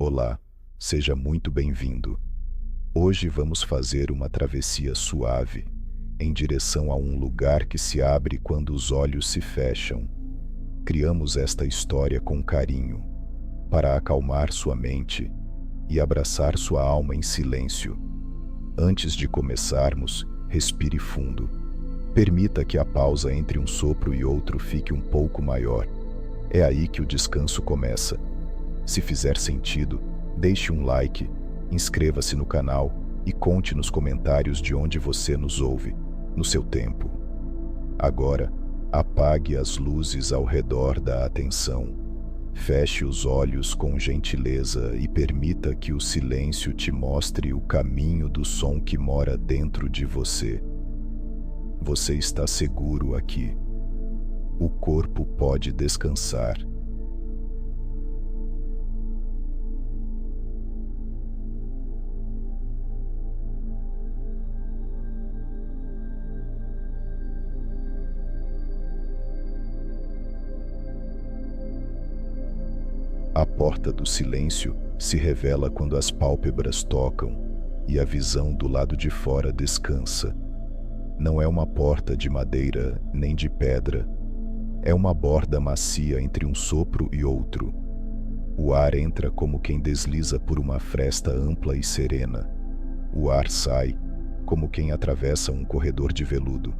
Olá, seja muito bem-vindo. Hoje vamos fazer uma travessia suave em direção a um lugar que se abre quando os olhos se fecham. Criamos esta história com carinho, para acalmar sua mente e abraçar sua alma em silêncio. Antes de começarmos, respire fundo. Permita que a pausa entre um sopro e outro fique um pouco maior. É aí que o descanso começa. Se fizer sentido, deixe um like, inscreva-se no canal e conte nos comentários de onde você nos ouve, no seu tempo. Agora, apague as luzes ao redor da atenção. Feche os olhos com gentileza e permita que o silêncio te mostre o caminho do som que mora dentro de você. Você está seguro aqui. O corpo pode descansar. A porta do silêncio se revela quando as pálpebras tocam e a visão do lado de fora descansa. Não é uma porta de madeira nem de pedra. É uma borda macia entre um sopro e outro. O ar entra como quem desliza por uma fresta ampla e serena. O ar sai como quem atravessa um corredor de veludo.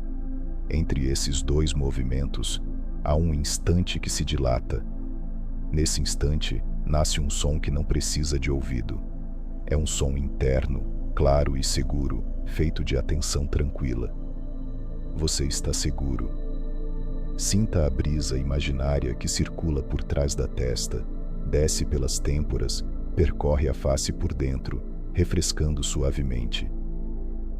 Entre esses dois movimentos, há um instante que se dilata. Nesse instante, nasce um som que não precisa de ouvido. É um som interno, claro e seguro, feito de atenção tranquila. Você está seguro. Sinta a brisa imaginária que circula por trás da testa, desce pelas têmporas, percorre a face por dentro, refrescando suavemente.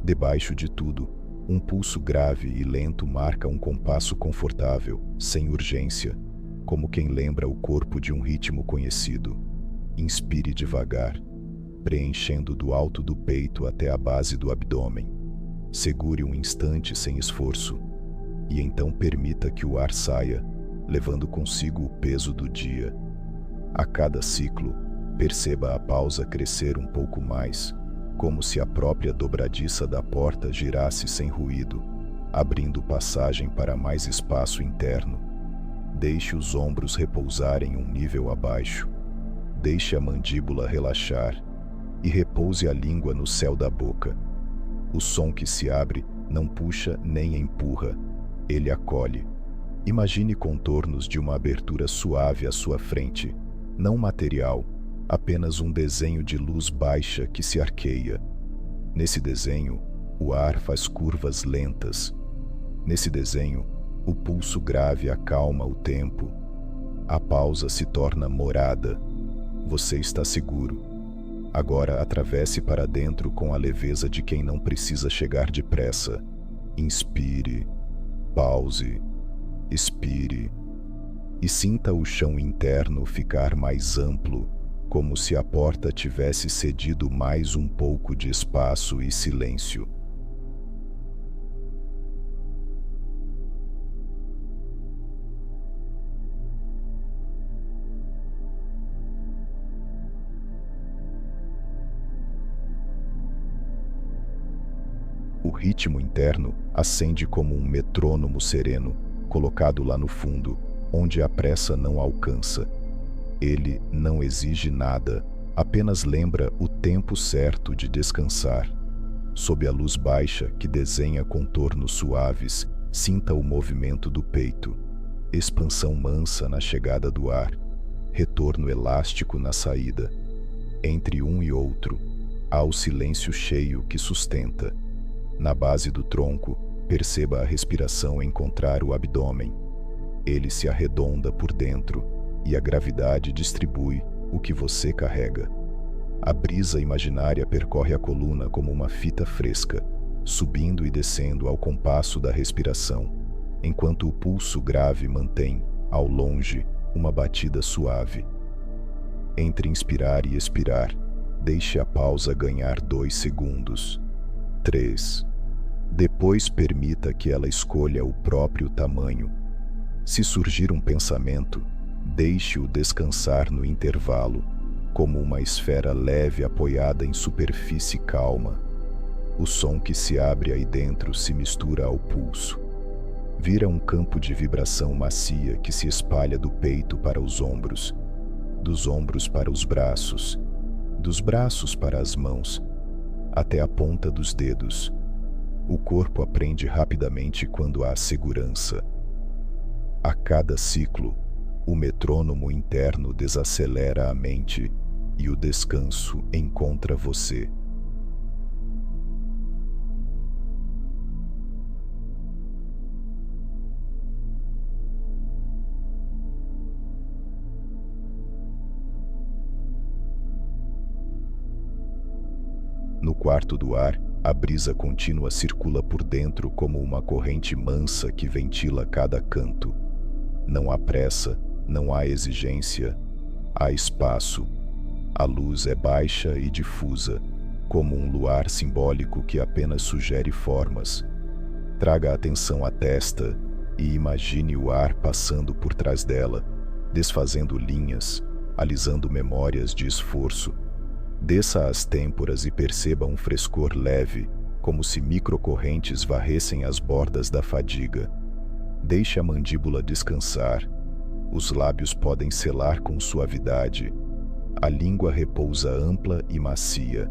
Debaixo de tudo, um pulso grave e lento marca um compasso confortável, sem urgência, como quem lembra o corpo de um ritmo conhecido. Inspire devagar, preenchendo do alto do peito até a base do abdômen. Segure um instante sem esforço, e então permita que o ar saia, levando consigo o peso do dia. A cada ciclo, perceba a pausa crescer um pouco mais, como se a própria dobradiça da porta girasse sem ruído, abrindo passagem para mais espaço interno. Deixe os ombros repousarem um nível abaixo. Deixe a mandíbula relaxar e repouse a língua no céu da boca. O som que se abre não puxa nem empurra, ele acolhe. Imagine contornos de uma abertura suave à sua frente, não material, apenas um desenho de luz baixa que se arqueia. Nesse desenho, o ar faz curvas lentas. Nesse desenho, o pulso grave acalma o tempo. A pausa se torna morada. Você está seguro. Agora atravesse para dentro com a leveza de quem não precisa chegar depressa. Inspire, pause, expire. E sinta o chão interno ficar mais amplo, como se a porta tivesse cedido mais um pouco de espaço e silêncio. O ritmo interno acende como um metrônomo sereno, colocado lá no fundo, onde a pressa não alcança. Ele não exige nada, apenas lembra o tempo certo de descansar. Sob a luz baixa que desenha contornos suaves, sinta o movimento do peito, expansão mansa na chegada do ar, retorno elástico na saída. Entre um e outro, há o silêncio cheio que sustenta. Na base do tronco, perceba a respiração encontrar o abdômen. Ele se arredonda por dentro e a gravidade distribui o que você carrega. A brisa imaginária percorre a coluna como uma fita fresca, subindo e descendo ao compasso da respiração, enquanto o pulso grave mantém, ao longe, uma batida suave. Entre inspirar e expirar, deixe a pausa ganhar 2 segundos. 3. Depois permita que ela escolha o próprio tamanho. Se surgir um pensamento, deixe-o descansar no intervalo, como uma esfera leve apoiada em superfície calma. O som que se abre aí dentro se mistura ao pulso. Vira um campo de vibração macia que se espalha do peito para os ombros, dos ombros para os braços, dos braços para as mãos, até a ponta dos dedos. O corpo aprende rapidamente quando há segurança. A cada ciclo, o metrônomo interno desacelera a mente e o descanso encontra você. No quarto do ar, a brisa contínua circula por dentro como uma corrente mansa que ventila cada canto. Não há pressa, não há exigência, há espaço. A luz é baixa e difusa, como um luar simbólico que apenas sugere formas. Traga a atenção à testa e imagine o ar passando por trás dela, desfazendo linhas, alisando memórias de esforço. Desça às têmporas e perceba um frescor leve, como se microcorrentes varressem as bordas da fadiga. Deixe a mandíbula descansar. Os lábios podem selar com suavidade. A língua repousa ampla e macia.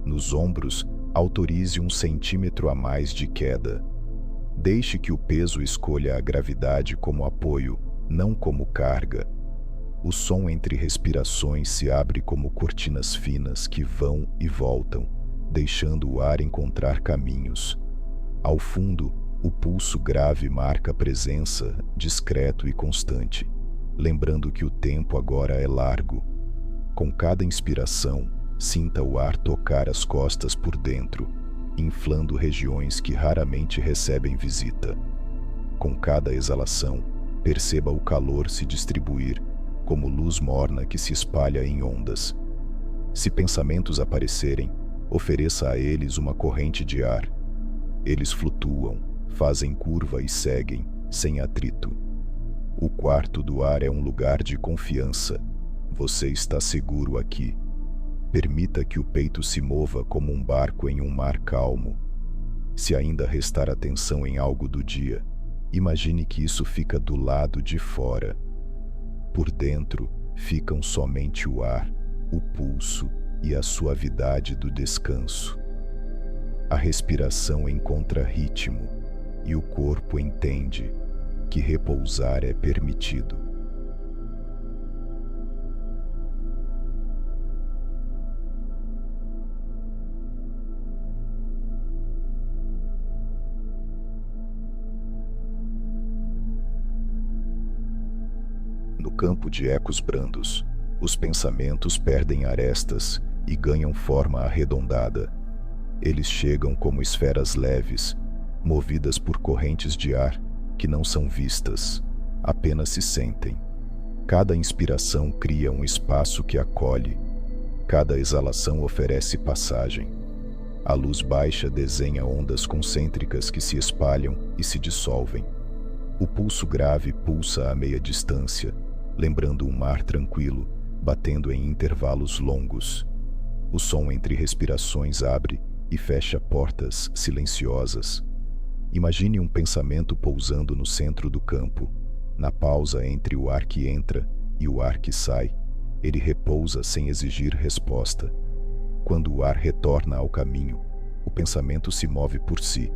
Nos ombros, autorize 1 centímetro a mais de queda. Deixe que o peso escolha a gravidade como apoio, não como carga. O som entre respirações se abre como cortinas finas que vão e voltam, deixando o ar encontrar caminhos. Ao fundo, o pulso grave marca a presença, discreto e constante, lembrando que o tempo agora é largo. Com cada inspiração, sinta o ar tocar as costas por dentro, inflando regiões que raramente recebem visita. Com cada exalação, perceba o calor se distribuir, como luz morna que se espalha em ondas. Se pensamentos aparecerem, ofereça a eles uma corrente de ar. Eles flutuam, fazem curva e seguem, sem atrito. O quarto do ar é um lugar de confiança. Você está seguro aqui. Permita que o peito se mova como um barco em um mar calmo. Se ainda restar atenção em algo do dia, imagine que isso fica do lado de fora. Por dentro ficam somente o ar, o pulso e a suavidade do descanso. A respiração encontra ritmo e o corpo entende que repousar é permitido. No campo de ecos brandos, os pensamentos perdem arestas e ganham forma arredondada. Eles chegam como esferas leves, movidas por correntes de ar que não são vistas, apenas se sentem. Cada inspiração cria um espaço que acolhe, cada exalação oferece passagem. A luz baixa desenha ondas concêntricas que se espalham e se dissolvem. O pulso grave pulsa a meia distância, lembrando um mar tranquilo, batendo em intervalos longos. O som entre respirações abre e fecha portas silenciosas. Imagine um pensamento pousando no centro do campo. Na pausa entre o ar que entra e o ar que sai, ele repousa sem exigir resposta. Quando o ar retorna ao caminho, o pensamento se move por si,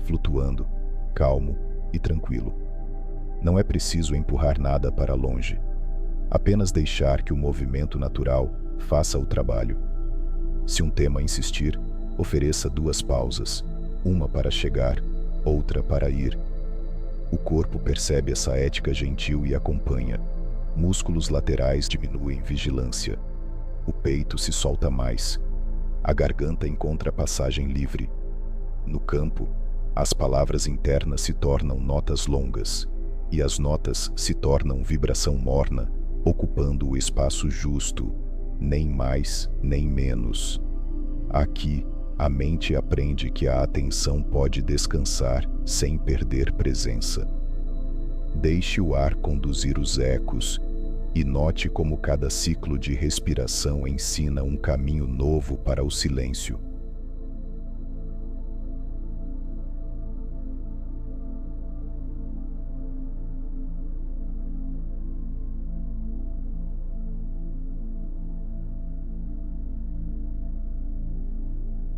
flutuando, calmo e tranquilo. Não é preciso empurrar nada para longe. Apenas deixar que o movimento natural faça o trabalho. Se um tema insistir, ofereça 2 pausas, uma para chegar, outra para ir. O corpo percebe essa ética gentil e acompanha. Músculos laterais diminuem vigilância. O peito se solta mais. A garganta encontra passagem livre. No campo, as palavras internas se tornam notas longas, e as notas se tornam vibração morna, ocupando o espaço justo, nem mais nem menos. Aqui, a mente aprende que a atenção pode descansar sem perder presença. Deixe o ar conduzir os ecos e note como cada ciclo de respiração ensina um caminho novo para o silêncio.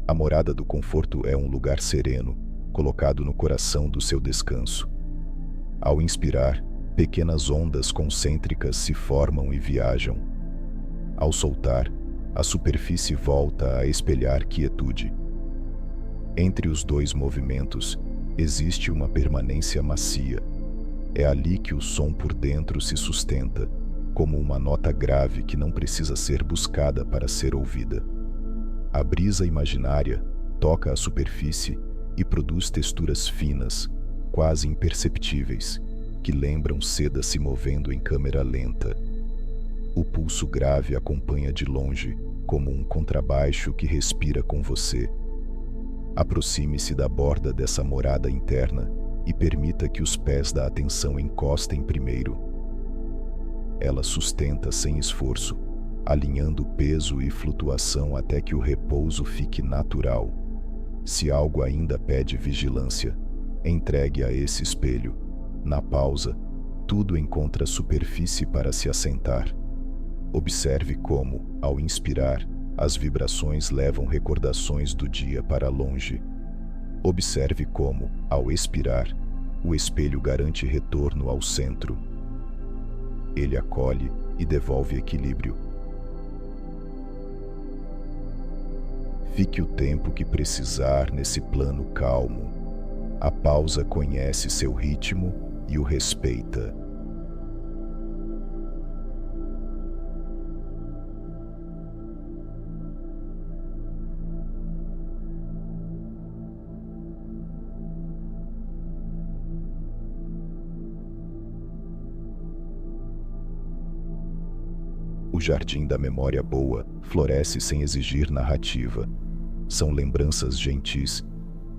A morada do conforto é um lugar sereno, colocado no coração do seu descanso. Ao inspirar, pequenas ondas concêntricas se formam e viajam. Ao soltar, a superfície volta a espelhar quietude. Entre os dois movimentos, existe uma permanência macia. É ali que o som por dentro se sustenta, como uma nota grave que não precisa ser buscada para ser ouvida. A brisa imaginária toca a superfície e produz texturas finas, quase imperceptíveis, que lembram seda se movendo em câmera lenta. O pulso grave acompanha de longe, como um contrabaixo que respira com você. Aproxime-se da borda dessa morada interna e permita que os pés da atenção encostem primeiro. Ela sustenta sem esforço, alinhando peso e flutuação até que o repouso fique natural. Se algo ainda pede vigilância, entregue a esse espelho. Na pausa, tudo encontra superfície para se assentar. Observe como, ao inspirar, as vibrações levam recordações do dia para longe. Observe como, ao expirar, o espelho garante retorno ao centro. Ele acolhe e devolve equilíbrio. Fique o tempo que precisar nesse plano calmo. A pausa conhece seu ritmo e o respeita. O jardim da memória boa floresce sem exigir narrativa. São lembranças gentis,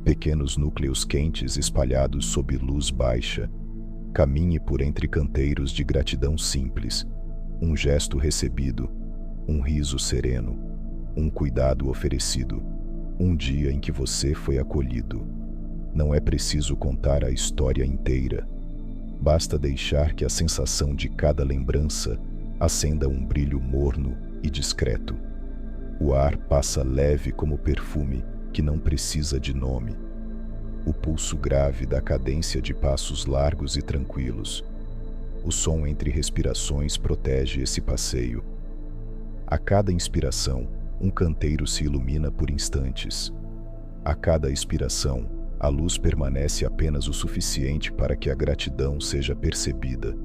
pequenos núcleos quentes espalhados sob luz baixa. Caminhe por entre canteiros de gratidão simples, um gesto recebido, um riso sereno, um cuidado oferecido, um dia em que você foi acolhido. Não é preciso contar a história inteira. Basta deixar que a sensação de cada lembrança acenda um brilho morno e discreto. O ar passa leve como perfume que não precisa de nome. O pulso grave da cadência de passos largos e tranquilos. O som entre respirações protege esse passeio. A cada inspiração, um canteiro se ilumina por instantes. A cada expiração, a luz permanece apenas o suficiente para que a gratidão seja percebida,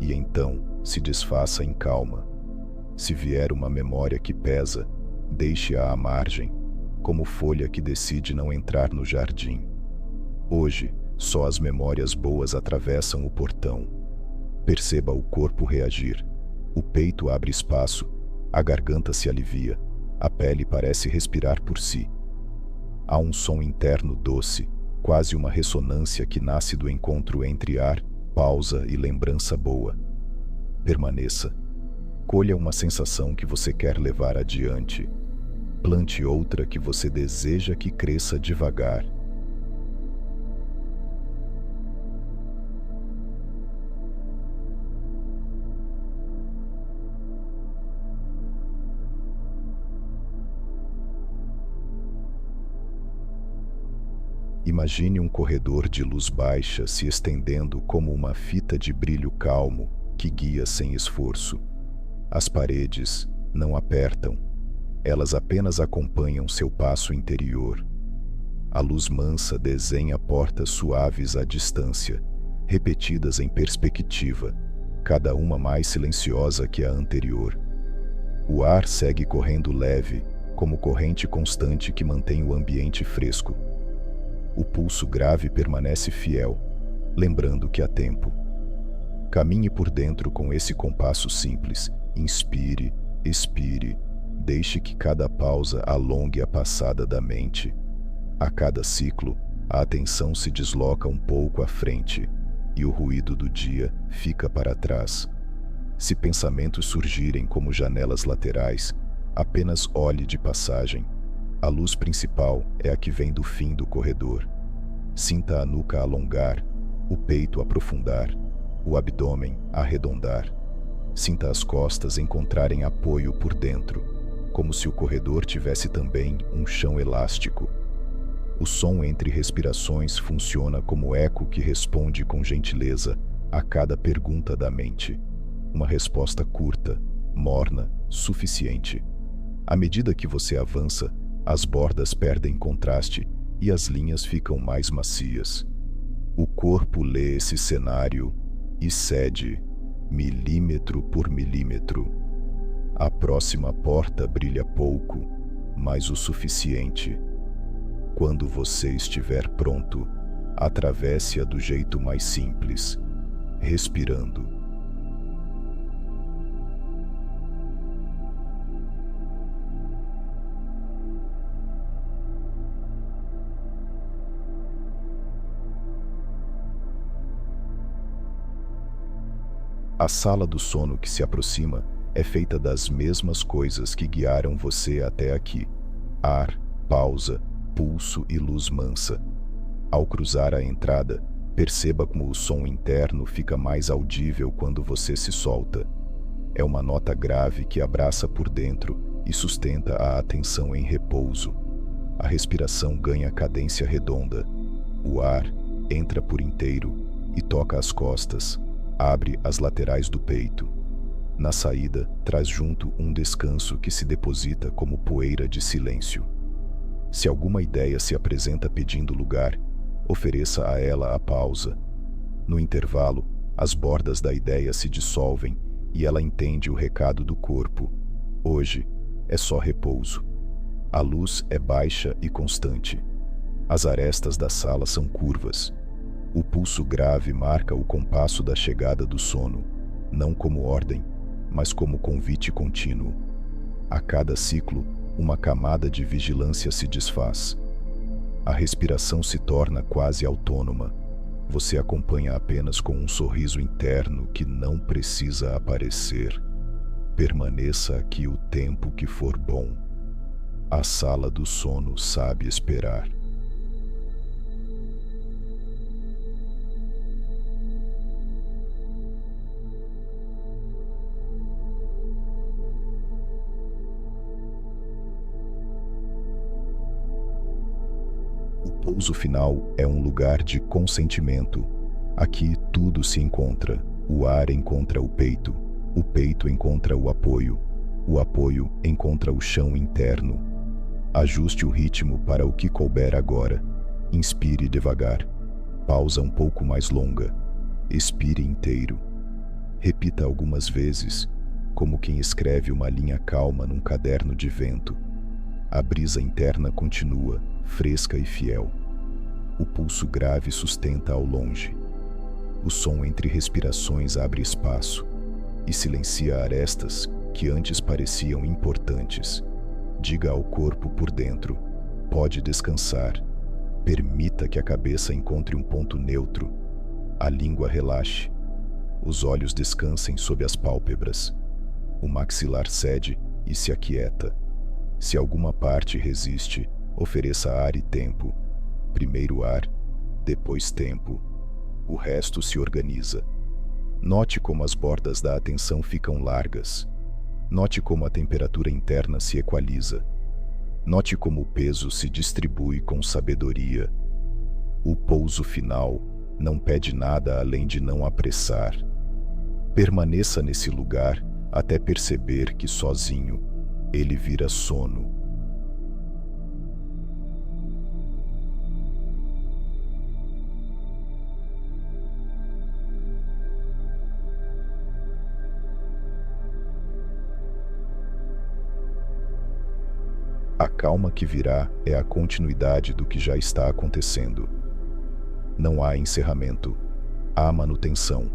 e então se desfaça em calma. Se vier uma memória que pesa, deixe-a à margem, como folha que decide não entrar no jardim. Hoje, só as memórias boas atravessam o portão. Perceba o corpo reagir. O peito abre espaço, a garganta se alivia, a pele parece respirar por si. Há um som interno doce, quase uma ressonância que nasce do encontro entre ar, pausa e lembrança boa. Permaneça. Colha uma sensação que você quer levar adiante. Plante outra que você deseja que cresça devagar. Imagine um corredor de luz baixa se estendendo como uma fita de brilho calmo que guia sem esforço. As paredes não apertam, elas apenas acompanham seu passo interior. A luz mansa desenha portas suaves à distância, repetidas em perspectiva, cada uma mais silenciosa que a anterior. O ar segue correndo leve, como corrente constante que mantém o ambiente fresco. O pulso grave permanece fiel, lembrando que há tempo. Caminhe por dentro com esse compasso simples. Inspire, expire, deixe que cada pausa alongue a passada da mente. A cada ciclo, a atenção se desloca um pouco à frente e o ruído do dia fica para trás. Se pensamentos surgirem como janelas laterais, apenas olhe de passagem. A luz principal é a que vem do fim do corredor. Sinta a nuca alongar, o peito aprofundar, o abdômen arredondar. Sinta as costas encontrarem apoio por dentro, como se o corredor tivesse também um chão elástico. O som entre respirações funciona como eco que responde com gentileza a cada pergunta da mente. Uma resposta curta, morna, suficiente. À medida que você avança, as bordas perdem contraste e as linhas ficam mais macias. O corpo lê esse cenário e cede, milímetro por milímetro. A próxima porta brilha pouco, mas o suficiente. Quando você estiver pronto, atravesse-a do jeito mais simples, respirando. A sala do sono que se aproxima é feita das mesmas coisas que guiaram você até aqui: ar, pausa, pulso e luz mansa. Ao cruzar a entrada, perceba como o som interno fica mais audível quando você se solta. É uma nota grave que abraça por dentro e sustenta a atenção em repouso. A respiração ganha cadência redonda. O ar entra por inteiro e toca as costas, abre as laterais do peito. Na saída, traz junto um descanso que se deposita como poeira de silêncio. Se alguma ideia se apresenta pedindo lugar, ofereça a ela a pausa. No intervalo, as bordas da ideia se dissolvem e ela entende o recado do corpo. Hoje é só repouso. A luz é baixa e constante. As arestas da sala são curvas. O pulso grave marca o compasso da chegada do sono, não como ordem, mas como convite contínuo. A cada ciclo, uma camada de vigilância se desfaz. A respiração se torna quase autônoma. Você acompanha apenas com um sorriso interno que não precisa aparecer. Permaneça aqui o tempo que for bom. A sala do sono sabe esperar. O pouso final é um lugar de consentimento. Aqui tudo se encontra. O ar encontra o peito encontra o apoio encontra o chão interno. Ajuste o ritmo para o que couber agora. Inspire devagar. Pausa um pouco mais longa. Expire inteiro. Repita algumas vezes, como quem escreve uma linha calma num caderno de vento. A brisa interna continua, fresca e fiel. O pulso grave sustenta ao longe. O som entre respirações abre espaço e silencia arestas que antes pareciam importantes. Diga ao corpo por dentro: pode descansar. Permita que a cabeça encontre um ponto neutro. A língua relaxe. Os olhos descansem sob as pálpebras. O maxilar cede e se aquieta. Se alguma parte resiste, ofereça ar e tempo. Primeiro ar, depois tempo. O resto se organiza. Note como as bordas da atenção ficam largas. Note como a temperatura interna se equaliza. Note como o peso se distribui com sabedoria. O pouso final não pede nada além de não apressar. Permaneça nesse lugar até perceber que sozinho ele vira sono. A calma que virá é a continuidade do que já está acontecendo. Não há encerramento, há manutenção.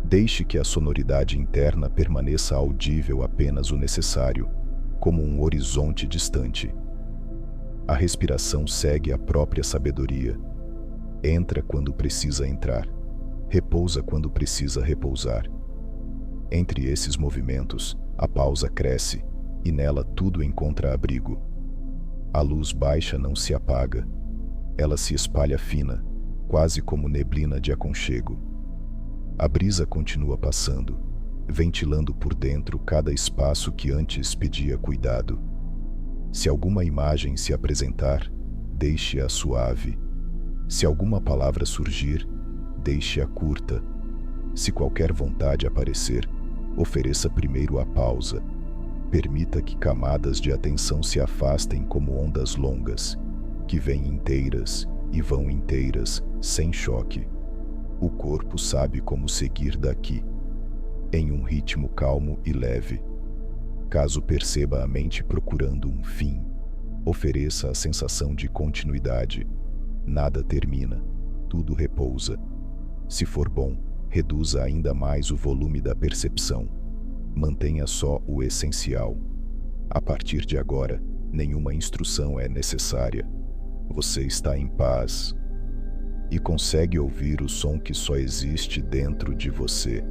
Deixe que a sonoridade interna permaneça audível apenas o necessário, como um horizonte distante. A respiração segue a própria sabedoria. Entra quando precisa entrar, repousa quando precisa repousar. Entre esses movimentos, a pausa cresce e nela tudo encontra abrigo. A luz baixa não se apaga. Ela se espalha fina, quase como neblina de aconchego. A brisa continua passando, ventilando por dentro cada espaço que antes pedia cuidado. Se alguma imagem se apresentar, deixe-a suave. Se alguma palavra surgir, deixe-a curta. Se qualquer vontade aparecer, ofereça primeiro a pausa. Permita que camadas de atenção se afastem como ondas longas, que vêm inteiras e vão inteiras, sem choque. O corpo sabe como seguir daqui, em um ritmo calmo e leve. Caso perceba a mente procurando um fim, ofereça a sensação de continuidade. Nada termina, tudo repousa. Se for bom, reduza ainda mais o volume da percepção. Mantenha só o essencial. A partir de agora, nenhuma instrução é necessária. Você está em paz e consegue ouvir o som que só existe dentro de você.